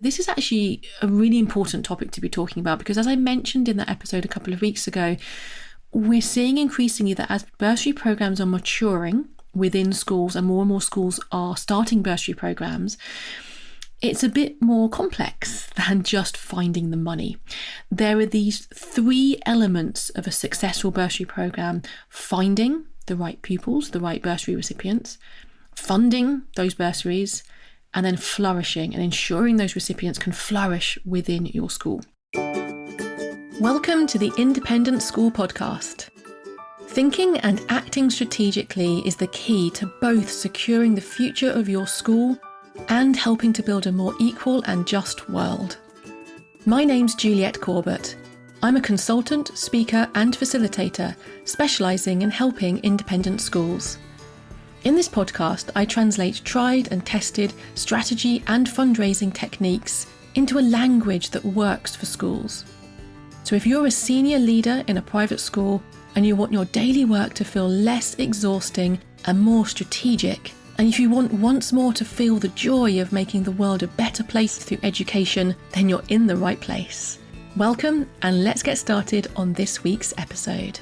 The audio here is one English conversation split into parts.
This is actually a really important topic to be talking about because, as I mentioned in that episode a couple of weeks ago, we're seeing increasingly that as bursary programs are maturing within schools and more schools are starting bursary programs, it's a bit more complex than just finding the money. There are these three elements of a successful bursary program: finding the right pupils, the right bursary recipients, funding those bursaries, and then flourishing and ensuring those recipients can flourish within your school. Welcome to the Independent School Podcast. Thinking and acting strategically is the key to both securing the future of your school and helping to build a more equal and just world. My name's Juliette Corbett. I'm a consultant, speaker and facilitator specialising in helping independent schools. In this podcast, I translate tried and tested strategy and fundraising techniques into a language that works for schools. So if you're a senior leader in a private school and you want your daily work to feel less exhausting and more strategic, and if you want once more to feel the joy of making the world a better place through education, then you're in the right place. Welcome, and let's get started on this week's episode.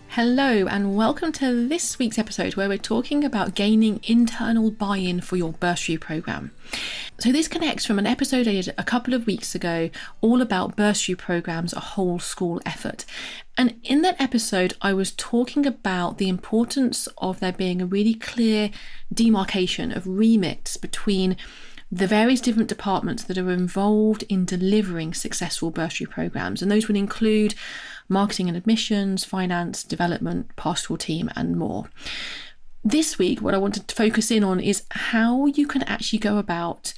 Hello, and welcome to this week's episode where we're talking about gaining internal buy-in for your bursary program. So this connects from an episode I did a couple of weeks ago all about bursary programs, a whole school effort. And in that episode, I was talking about the importance of there being a really clear demarcation of remits between the various different departments that are involved in delivering successful bursary programs. And those would include marketing and admissions, finance, development, pastoral team, and more. This week, what I wanted to focus in on is how you can actually go about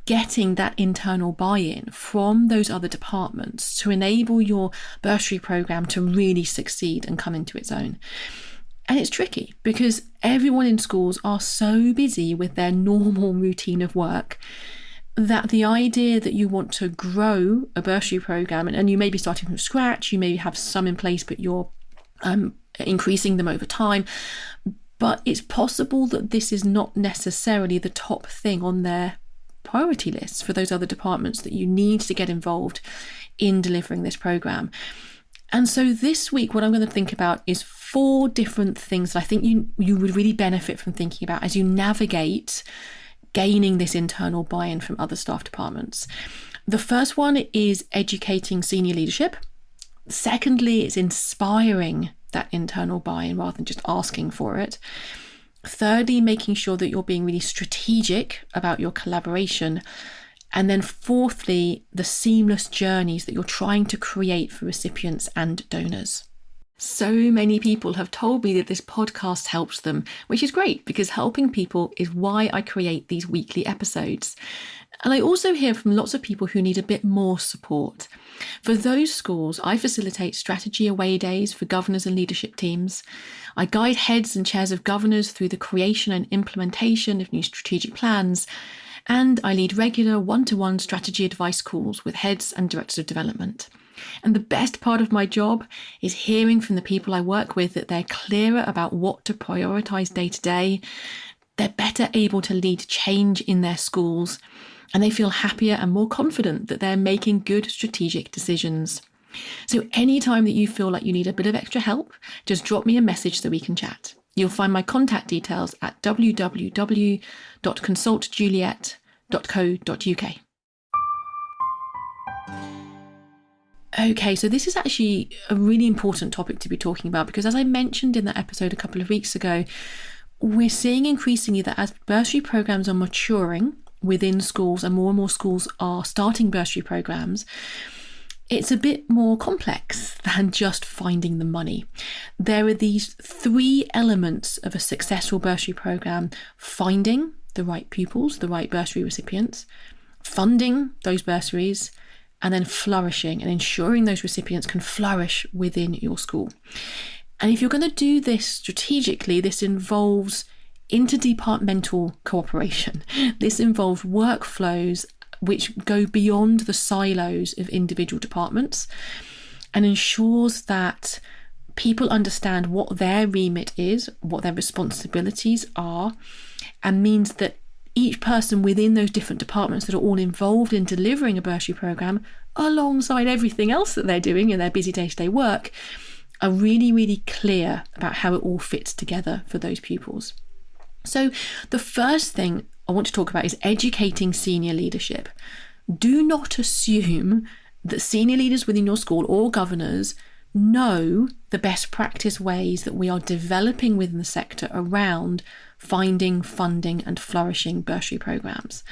getting that internal buy-in from those other departments to enable your bursary program to really succeed and come into its own. And it's tricky because everyone in schools are so busy with their normal routine of work that the idea that you want to grow a bursary program, and you may be starting from scratch, you may have some in place, but you're increasing them over time. But it's possible that this is not necessarily the top thing on their priority lists for those other departments that you need to get involved in delivering this program. And so this week, what I'm going to think about is 4 different things that I think you would really benefit from thinking about as you navigate gaining this internal buy-in from other staff departments. The first one is educating senior leadership. Secondly, it's inspiring that internal buy-in rather than just asking for it. Thirdly, making sure that you're being really strategic about your collaboration. And then fourthly, the seamless journeys that you're trying to create for recipients and donors. So many people have told me that this podcast helps them, which is great because helping people is why I create these weekly episodes. And I also hear from lots of people who need a bit more support. For those schools, I facilitate strategy away days for governors and leadership teams. I guide heads and chairs of governors through the creation and implementation of new strategic plans. And I lead regular one-to-one strategy advice calls with heads and directors of development. And the best part of my job is hearing from the people I work with that they're clearer about what to prioritise day to day. They're better able to lead change in their schools, and they feel happier and more confident that they're making good strategic decisions. So anytime that you feel like you need a bit of extra help, just drop me a message so we can chat. You'll find my contact details at www.consultjuliette.co.uk. Okay, so this is actually a really important topic to be talking about because, as I mentioned in that episode a couple of weeks ago, we're seeing increasingly that as bursary programs are maturing within schools and more schools are starting bursary programs, it's a bit more complex than just finding the money. There are these 3 elements of a successful bursary program: finding the right pupils, the right bursary recipients, funding those bursaries, and then flourishing and ensuring those recipients can flourish within your school. And if you're going to do this strategically, this involves interdepartmental cooperation. This involves workflows which go beyond the silos of individual departments and ensures that people understand what their remit is, what their responsibilities are, and means that each person within those different departments that are all involved in delivering a bursary programme, alongside everything else that they're doing in their busy day-to-day work, are really, really clear about how it all fits together for those pupils. So the first thing I want to talk about is educating senior leadership. Do not assume that senior leaders within your school or governors know the best practice ways that we are developing within the sector around finding, funding and flourishing bursary programmes.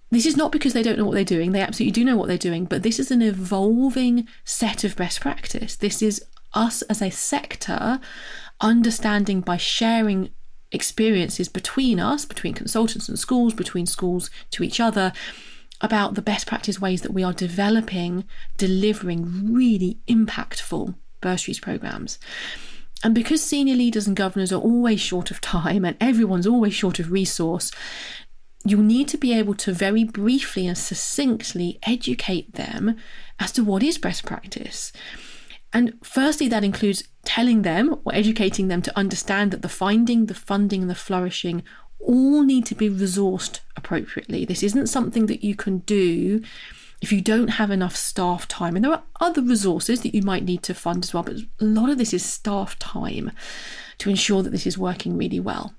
This is not because they don't know what they're doing. They absolutely do know what they're doing, but this is an evolving set of best practice. This is us as a sector understanding by sharing experiences between us, between consultants and schools, between schools to each other, about the best practice ways that we are developing, delivering really impactful bursaries programmes. And because senior leaders and governors are always short of time and everyone's always short of resource, you'll need to be able to very briefly and succinctly educate them as to what is best practice. And firstly, that includes telling them or educating them to understand that the finding, the funding and the flourishing all need to be resourced appropriately. This isn't something that you can do if you don't have enough staff time. And there are other resources that you might need to fund as well, but a lot of this is staff time to ensure that this is working really well.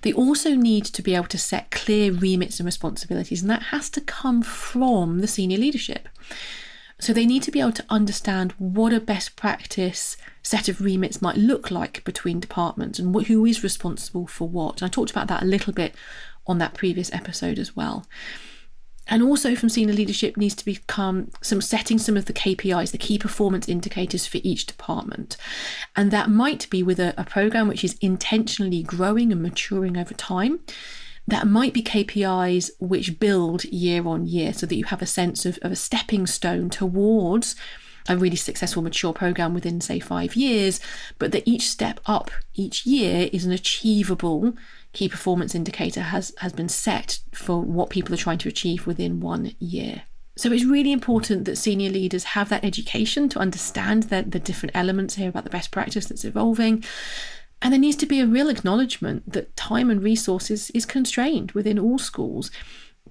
They also need to be able to set clear remits and responsibilities, and that has to come from the senior leadership. So they need to be able to understand what a best practice set of remits might look like between departments and who is responsible for what. And I talked about that a little bit on that previous episode as well. And also from senior leadership needs to become setting some of the KPIs, the key performance indicators for each department. And that might be with a programme which is intentionally growing and maturing over time. That might be KPIs which build year on year so that you have a sense of a stepping stone towards a really successful mature programme within, say, 5 years, but that each step up each year is an achievable key performance indicator has been set for what people are trying to achieve within 1 year. So it's really important that senior leaders have that education to understand the different elements here about the best practice that's evolving. And there needs to be a real acknowledgement that time and resources is constrained within all schools.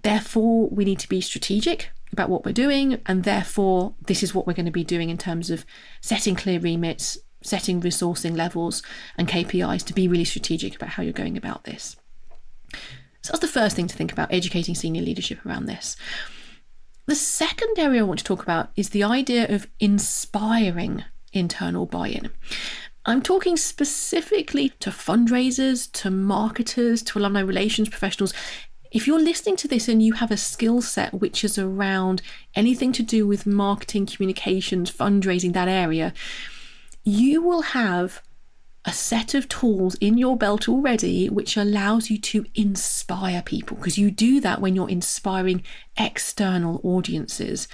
Therefore, we need to be strategic about what we're doing, and therefore this is what we're going to be doing in terms of setting clear remits, setting resourcing levels and KPIs to be really strategic about how you're going about this. So that's the first thing to think about, educating senior leadership around this. The second area I want to talk about is the idea of inspiring internal buy-in. I'm talking specifically to fundraisers, to marketers, to alumni relations professionals. If you're listening to this and you have a skill set which is around anything to do with marketing, communications, fundraising, that area, you will have a set of tools in your belt already which allows you to inspire people, because you do that when you're inspiring external audiences.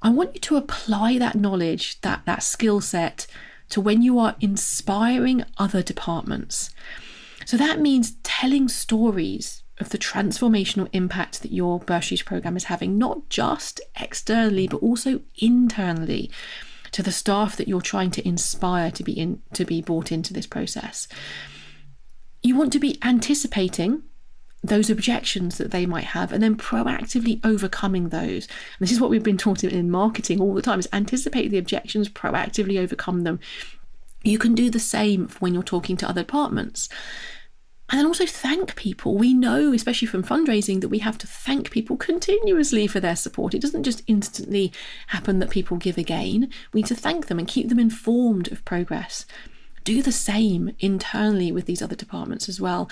I want you to apply that knowledge, that skill set, to when you are inspiring other departments. So that means telling stories of the transformational impact that your bursaries programme is having, not just externally, but also internally to the staff that you're trying to inspire to be brought into this process. You want to be anticipating those objections that they might have and then proactively overcoming those. And this is what we've been taught in marketing all the time, is anticipate the objections, proactively overcome them. You can do the same when you're talking to other departments. And then also thank people. We know, especially from fundraising, that we have to thank people continuously for their support. It doesn't just instantly happen that people give again. We need to thank them and keep them informed of progress. Do the same internally with these other departments as well.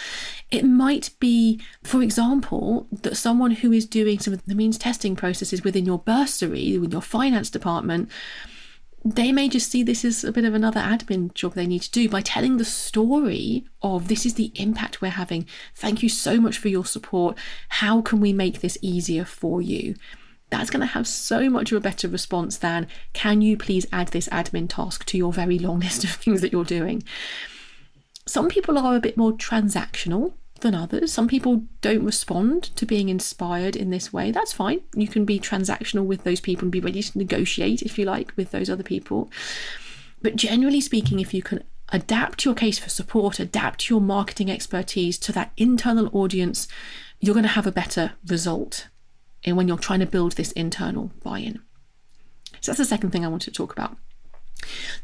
It might be, for example, that someone who is doing some of the means testing processes within your bursary, with your finance department, they may just see this as a bit of another admin job they need to do by telling the story of, this is the impact we're having. Thank you so much for your support. How can we make this easier for you? That's going to have so much of a better response than, can you please add this admin task to your very long list of things that you're doing? Some people are a bit more transactional than others. Some people don't respond to being inspired in this way. That's fine. You can be transactional with those people and be ready to negotiate, if you like, with those other people. But generally speaking, if you can adapt your case for support, adapt your marketing expertise to that internal audience, you're going to have a better result when you're trying to build this internal buy-in. So that's the second thing I want to talk about.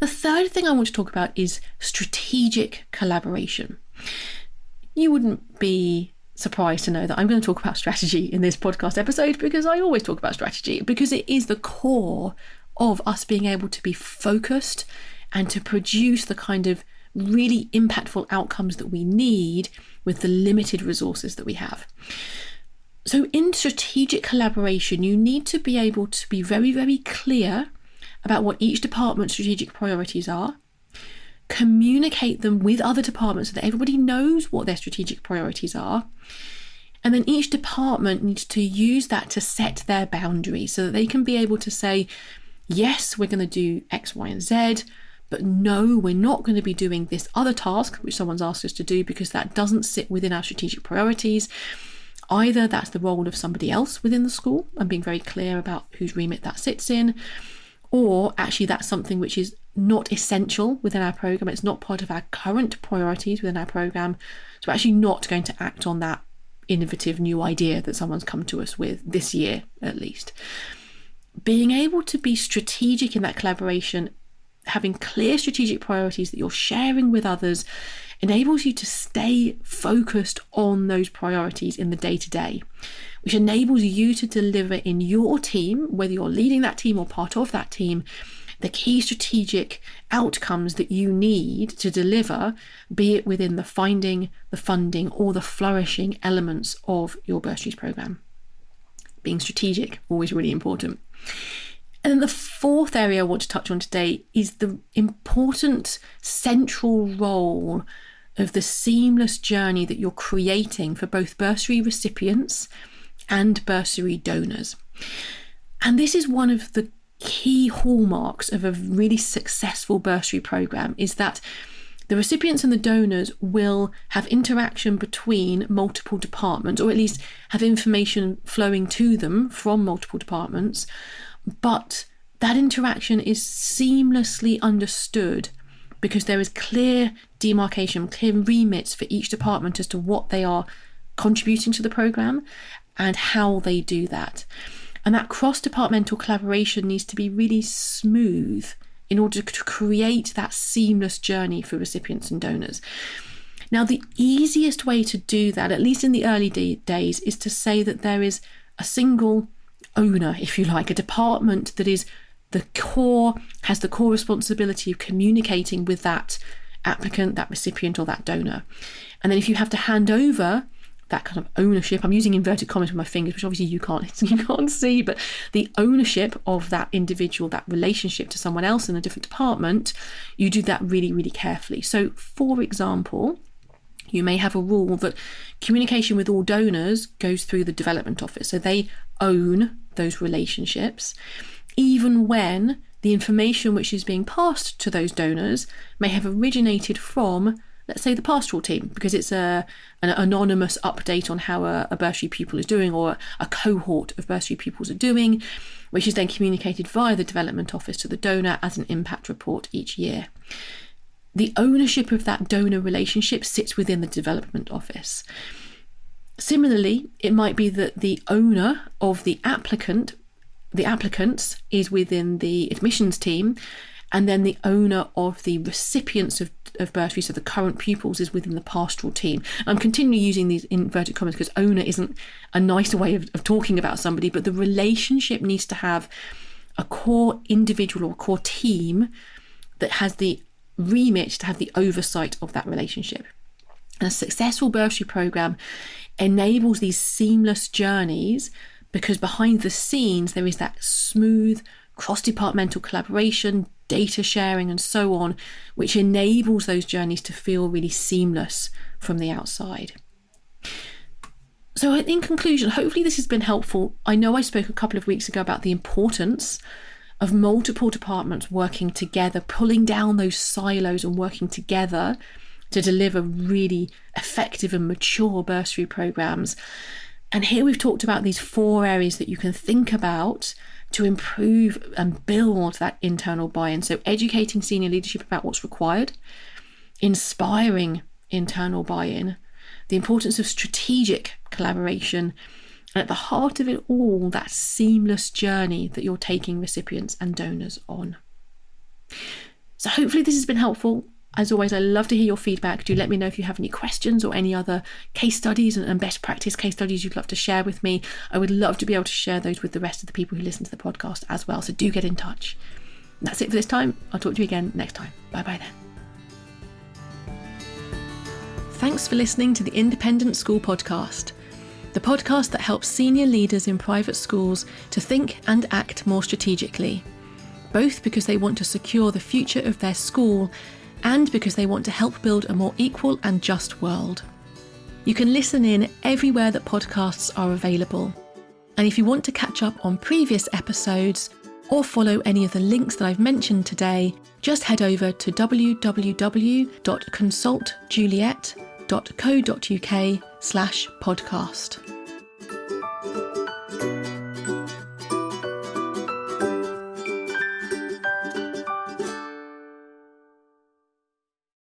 The third thing I want to talk about is strategic collaboration. You wouldn't be surprised to know that I'm going to talk about strategy in this podcast episode, because I always talk about strategy, because it is the core of us being able to be focused and to produce the kind of really impactful outcomes that we need with the limited resources that we have. So in strategic collaboration, you need to be able to be very, very clear about what each department's strategic priorities are, communicate them with other departments so that everybody knows what their strategic priorities are, and then each department needs to use that to set their boundaries so that they can be able to say, yes, we're going to do X, Y, and Z, but no, we're not going to be doing this other task which someone's asked us to do because that doesn't sit within our strategic priorities. Either that's the role of somebody else within the school and being very clear about whose remit that sits in, or actually that's something which is not essential within our programme. It's not part of our current priorities within our programme. So we're actually not going to act on that innovative new idea that someone's come to us with this year, at least. Being able to be strategic in that collaboration, having clear strategic priorities that you're sharing with others, enables you to stay focused on those priorities in the day-to-day, which enables you to deliver in your team, whether you're leading that team or part of that team, the key strategic outcomes that you need to deliver, be it within the finding, the funding, or the flourishing elements of your bursaries programme. Being strategic, always really important. And then the fourth area I want to touch on today is the important central role of the seamless journey that you're creating for both bursary recipients and bursary donors. And this is one of the key hallmarks of a really successful bursary programme, is that the recipients and the donors will have interaction between multiple departments, or at least have information flowing to them from multiple departments, but that interaction is seamlessly understood because there is clear demarcation, clear remits for each department as to what they are contributing to the programme and how they do that. And that cross-departmental collaboration needs to be really smooth in order to create that seamless journey for recipients and donors. Now, the easiest way to do that, at least in the early days, is to say that there is a single owner, if you like, a department that is has the core responsibility of communicating with that applicant, that recipient, or that donor. And then if you have to hand over that kind of ownership, I'm using inverted commas with my fingers, which obviously you can't see, but the ownership of that individual, that relationship to someone else in a different department, you do that really, really carefully. So, for example, you may have a rule that communication with all donors goes through the development office. So they own those relationships, even when the information which is being passed to those donors may have originated from, let's say, the pastoral team, because it's an anonymous update on how a bursary pupil is doing, or a cohort of bursary pupils are doing, which is then communicated via the development office to the donor as an impact report each year. The ownership of that donor relationship sits within the development office. Similarly, it might be that the owner of the applicants is within the admissions team, and then the owner of the recipients of bursaries, so the current pupils, is within the pastoral team. I'm continually using these inverted commas because owner isn't a nicer way of talking about somebody, but the relationship needs to have a core individual or core team that has the remit to have the oversight of that relationship. And a successful bursary programme enables these seamless journeys because behind the scenes there is that smooth cross-departmental collaboration, data sharing and so on, which enables those journeys to feel really seamless from the outside. So in conclusion, hopefully this has been helpful. I know I spoke a couple of weeks ago about the importance of multiple departments working together, pulling down those silos and working together to deliver really effective and mature bursary programmes. And here we've talked about these 4 areas that you can think about to improve and build that internal buy-in. So educating senior leadership about what's required, inspiring internal buy-in, the importance of strategic collaboration, and at the heart of it all, that seamless journey that you're taking recipients and donors on. So hopefully this has been helpful. As always, I love to hear your feedback. Do let me know if you have any questions or any other case studies and best practice case studies you'd love to share with me. I would love to be able to share those with the rest of the people who listen to the podcast as well. So do get in touch. That's it for this time. I'll talk to you again next time. Bye-bye then. Thanks for listening to the Independent School Podcast, the podcast that helps senior leaders in private schools to think and act more strategically, both because they want to secure the future of their school and because they want to help build a more equal and just world. You can listen in everywhere that podcasts are available. And if you want to catch up on previous episodes or follow any of the links that I've mentioned today, just head over to www.consultjuliet.co.uk/podcast.